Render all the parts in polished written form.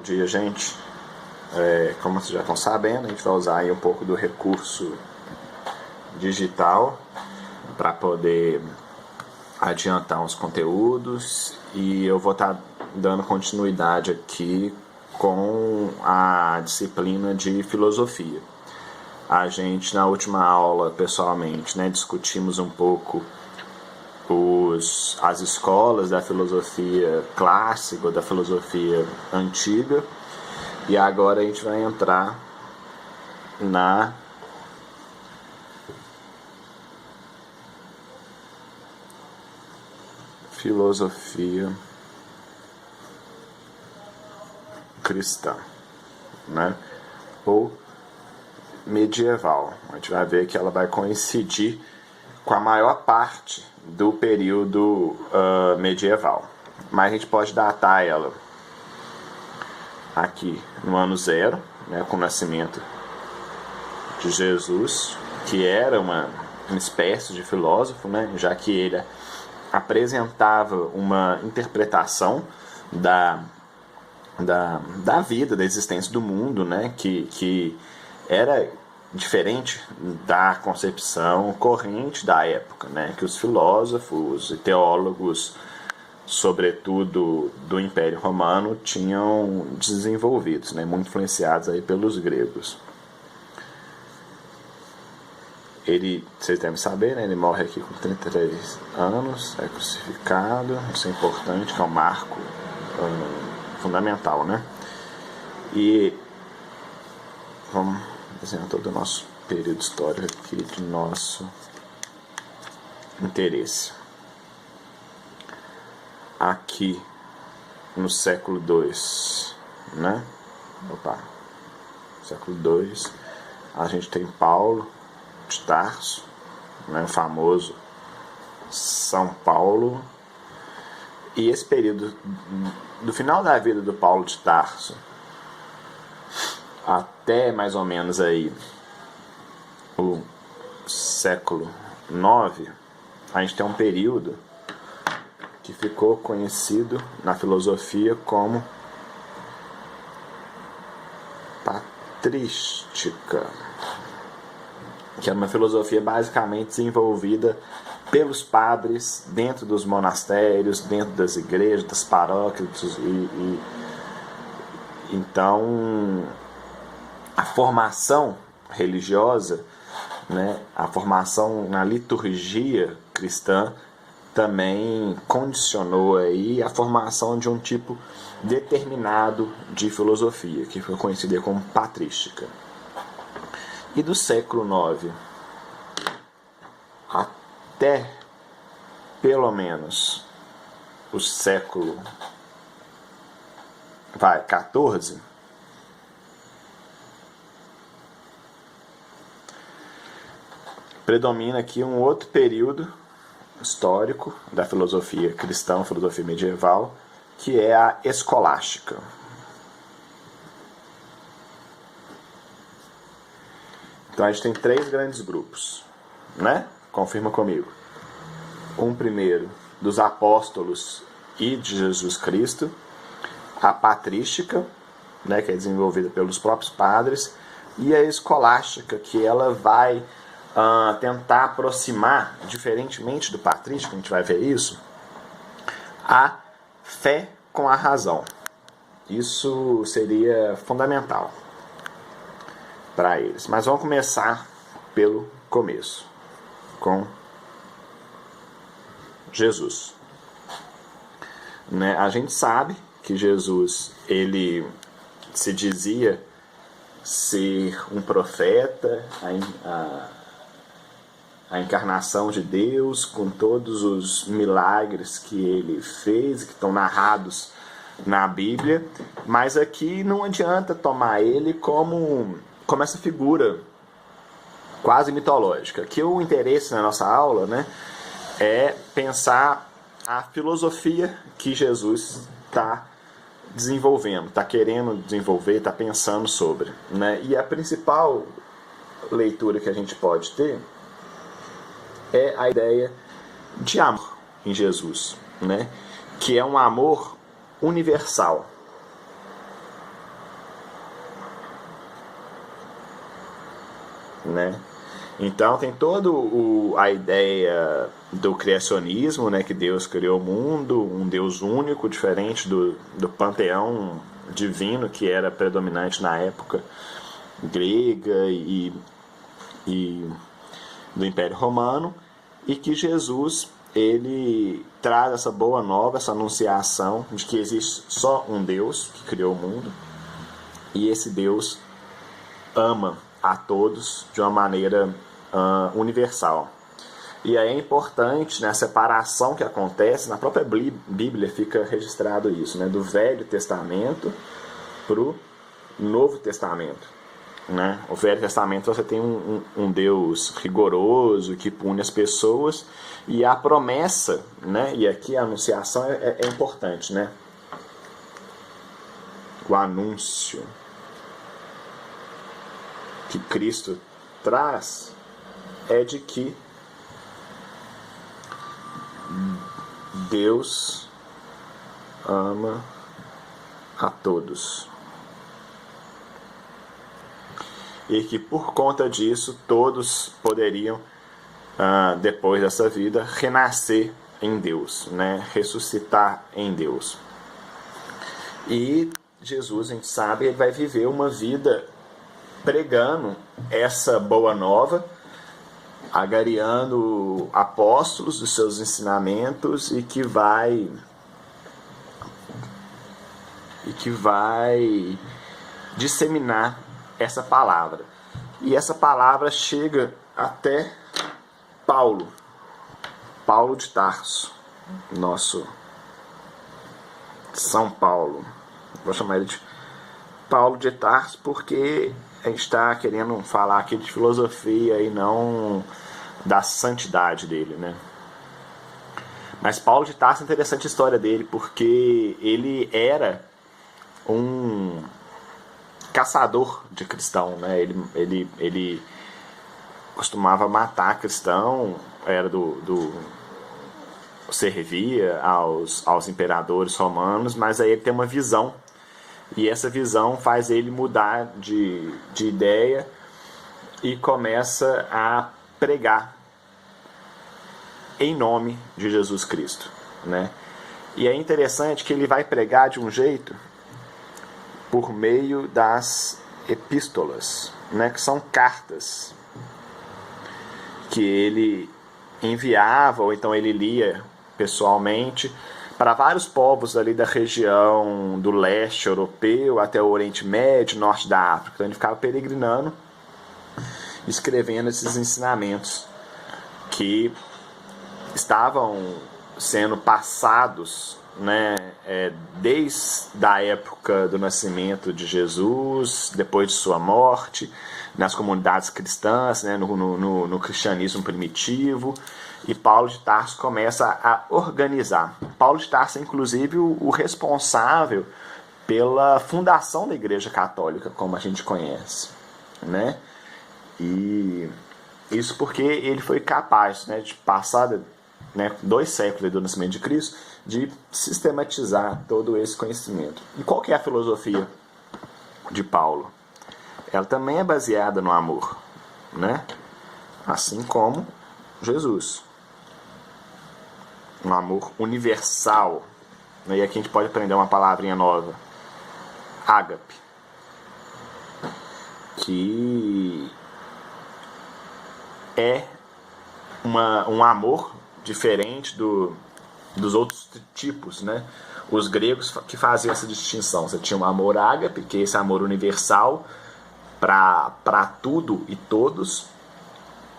dia, gente. Como vocês já estão sabendo, a gente vai usar aí um pouco do recurso digital para poder adiantar uns conteúdos, e eu vou estar dando continuidade aqui com a disciplina de filosofia. A gente, na última aula, pessoalmente, discutimos um pouco as escolas da filosofia clássica ou da filosofia antiga, e agora a gente vai entrar na filosofia cristã, ou medieval. A gente vai ver que ela vai coincidir com a maior parte do período medieval, mas a gente pode datar ela aqui no ano zero, com o nascimento de Jesus, que era uma espécie de filósofo, já que ele apresentava uma interpretação da vida, da existência do mundo, que era diferente da concepção corrente da época, que os filósofos e teólogos, sobretudo do Império Romano, tinham desenvolvidos, muito influenciados aí pelos gregos. Vocês devem saber, ele morre aqui com 33 anos, é crucificado, isso é importante, que é um marco fundamental, E vamos desenhar todo o nosso período histórico aqui de nosso interesse. Aqui no século II, século II, a gente tem Paulo de Tarso, o famoso São Paulo, e esse período do final da vida do Paulo de Tarso até mais ou menos aí o século IX, a gente tem um período que ficou conhecido na filosofia como patrística, que é uma filosofia basicamente desenvolvida pelos padres dentro dos monastérios, dentro das igrejas, das paróquias, então a formação religiosa, a formação na liturgia cristã também condicionou aí a formação de um tipo determinado de filosofia, que foi conhecida como patrística. E do século IX até pelo menos o século XIV, predomina aqui um outro período histórico da filosofia cristã, filosofia medieval, que é a escolástica. Então a gente tem três grandes grupos, Confirma comigo. Um primeiro dos apóstolos e de Jesus Cristo, a patrística, que é desenvolvida pelos próprios padres, e a escolástica, que ela vai tentar aproximar, diferentemente do patrístico, a gente vai ver isso, a fé com a razão. Isso seria fundamental para eles. Mas vamos começar pelo começo, com Jesus. A gente sabe que Jesus, ele se dizia ser um profeta, a encarnação de Deus, com todos os milagres que ele fez, que estão narrados na Bíblia, mas aqui não adianta tomar ele como essa figura quase mitológica. Aqui o interesse na nossa aula, é pensar a filosofia que Jesus está desenvolvendo, está querendo desenvolver, está pensando sobre. E a principal leitura que a gente pode ter é a ideia de amor em Jesus, que é um amor universal. né? Então tem toda a ideia do criacionismo, né, que Deus criou o mundo, um Deus único, diferente do panteão divino que era predominante na época grega e do Império Romano, e que Jesus, ele traz essa boa nova, essa anunciação de que existe só um Deus que criou o mundo, e esse Deus ama a todos de uma maneira universal. E aí é importante, né, a separação que acontece, na própria Bíblia fica registrado isso, né, do Velho Testamento para o Novo Testamento. Né? O Velho Testamento você tem um Deus rigoroso que pune as pessoas, e a promessa, né, e aqui a anunciação é importante, né? O anúncio que Cristo traz é de que Deus ama a todos. E que por conta disso todos poderiam, depois dessa vida, renascer em Deus, né? Ressuscitar em Deus. E Jesus, a gente sabe, ele vai viver uma vida pregando essa boa nova, agariando apóstolos dos seus ensinamentos, e que vai disseminar essa palavra. E essa palavra chega até Paulo de Tarso, nosso São Paulo. Vou chamar ele de Paulo de Tarso porque a gente está querendo falar aqui de filosofia e não da santidade dele, né? Mas Paulo de Tarso é interessante a história dele, porque ele era um caçador de cristão, né? Ele costumava matar cristão, era servia aos imperadores romanos, mas aí ele tem uma visão, e essa visão faz ele mudar de ideia e começa a pregar em nome de Jesus Cristo, né? E é interessante que ele vai pregar de um jeito por meio das epístolas, né, que são cartas que ele enviava, ou então ele lia pessoalmente, para vários povos ali da região do leste europeu até o Oriente Médio, norte da África. Então ele ficava peregrinando, escrevendo esses ensinamentos que estavam sendo passados, né, desde a época do nascimento de Jesus, depois de sua morte, nas comunidades cristãs, né, no cristianismo primitivo. E Paulo de Tarso começa a organizar. Paulo de Tarso é inclusive o responsável pela fundação da Igreja Católica, como a gente conhece, né? E isso porque ele foi capaz, né, de passar, né, 2 séculos do nascimento de Cristo, de sistematizar todo esse conhecimento. E qual que é a filosofia de Paulo? Ela também é baseada no amor, né? Assim como Jesus. Um amor universal. E aqui a gente pode aprender uma palavrinha nova. Ágape. Que é um amor diferente dos outros tipos, né? Os gregos que faziam essa distinção. Você tinha um amor ágape, que é esse amor universal para tudo e todos,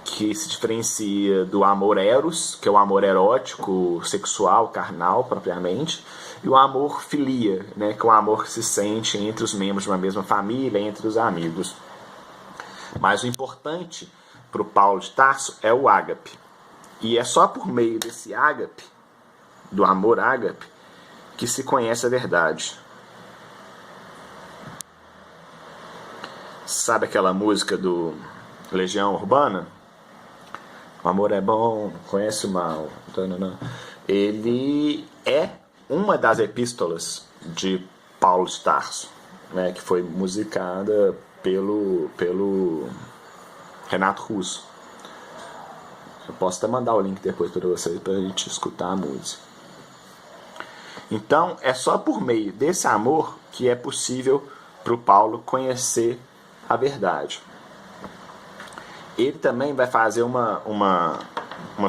que se diferencia do amor eros, que é o amor erótico, sexual, carnal, propriamente, e o amor filia, né, que é o amor que se sente entre os membros de uma mesma família, entre os amigos. Mas o importante para o Paulo de Tarso é o ágape. E é só por meio desse ágape, do amor ágape, que se conhece a verdade. Sabe aquela música do Legião Urbana? O amor é bom, conhece o mal. Ele é uma das epístolas de Paulo de Tarso, né, que foi musicada pelo Renato Russo. Eu posso até mandar o link depois para vocês, para a gente escutar a música. Então, é só por meio desse amor que é possível para o Paulo conhecer a verdade. Ele também vai fazer uma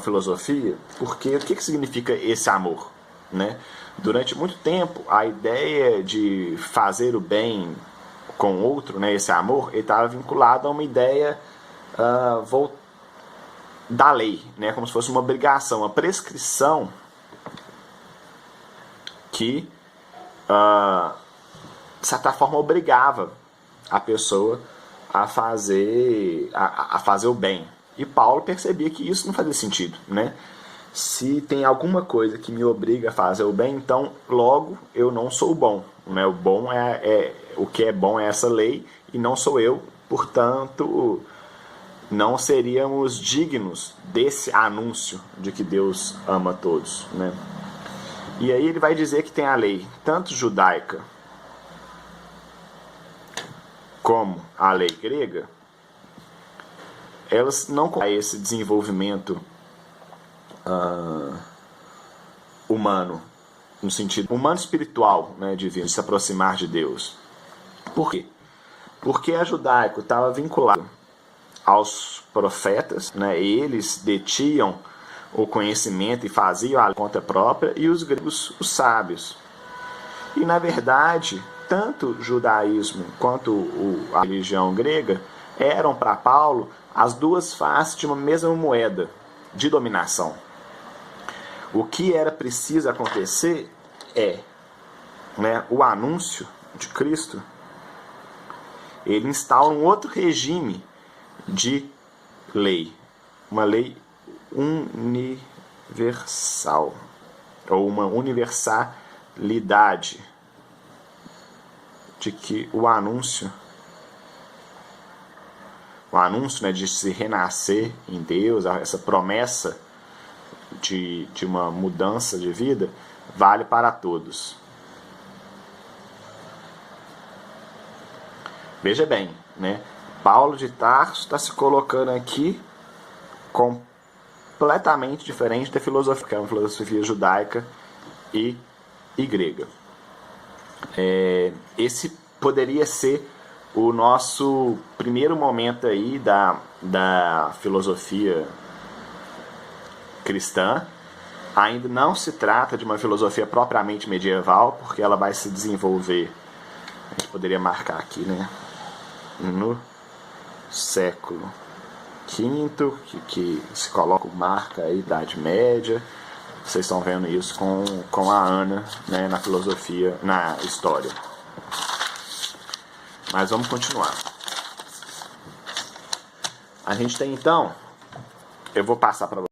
filosofia, porque o que significa esse amor? Né? Durante muito tempo, a ideia de fazer o bem com o outro, né, esse amor, ele estava vinculado a uma ideia da lei, né, como se fosse uma obrigação, uma prescrição que, de certa forma, obrigava a pessoa a fazer o bem. E Paulo percebia que isso não fazia sentido, né? Se tem alguma coisa que me obriga a fazer o bem, então logo eu não sou bom, né? O bom o que é bom é essa lei e não sou eu, portanto não seríamos dignos desse anúncio de que Deus ama todos, né? E aí ele vai dizer que tem a lei tanto judaica como a lei grega, elas não têm esse desenvolvimento humano, no sentido humano espiritual, né, divino, de se aproximar de Deus. Por quê? Porque a judaico estava vinculado aos profetas, né, eles detinham o conhecimento e faziam a conta própria, e os gregos, os sábios. E na verdade, tanto o judaísmo quanto a religião grega eram para Paulo as duas faces de uma mesma moeda de dominação. O que era preciso acontecer né, o anúncio de Cristo, ele instaura um outro regime de lei, uma lei universal, ou uma universalidade, de que o anúncio, né, de se renascer em Deus, essa promessa de uma mudança de vida, vale para todos. Veja bem, né? Paulo de Tarso está se colocando aqui completamente diferente da filosofia, que é uma filosofia judaica e grega. Esse poderia ser o nosso primeiro momento aí da filosofia cristã. Ainda não se trata de uma filosofia propriamente medieval, porque ela vai se desenvolver, a gente poderia marcar aqui, né, no século V, que se coloca marca a Idade Média. Vocês estão vendo isso com a Ana, né, na filosofia, na história. Mas vamos continuar. A gente tem então, eu vou passar para vocês.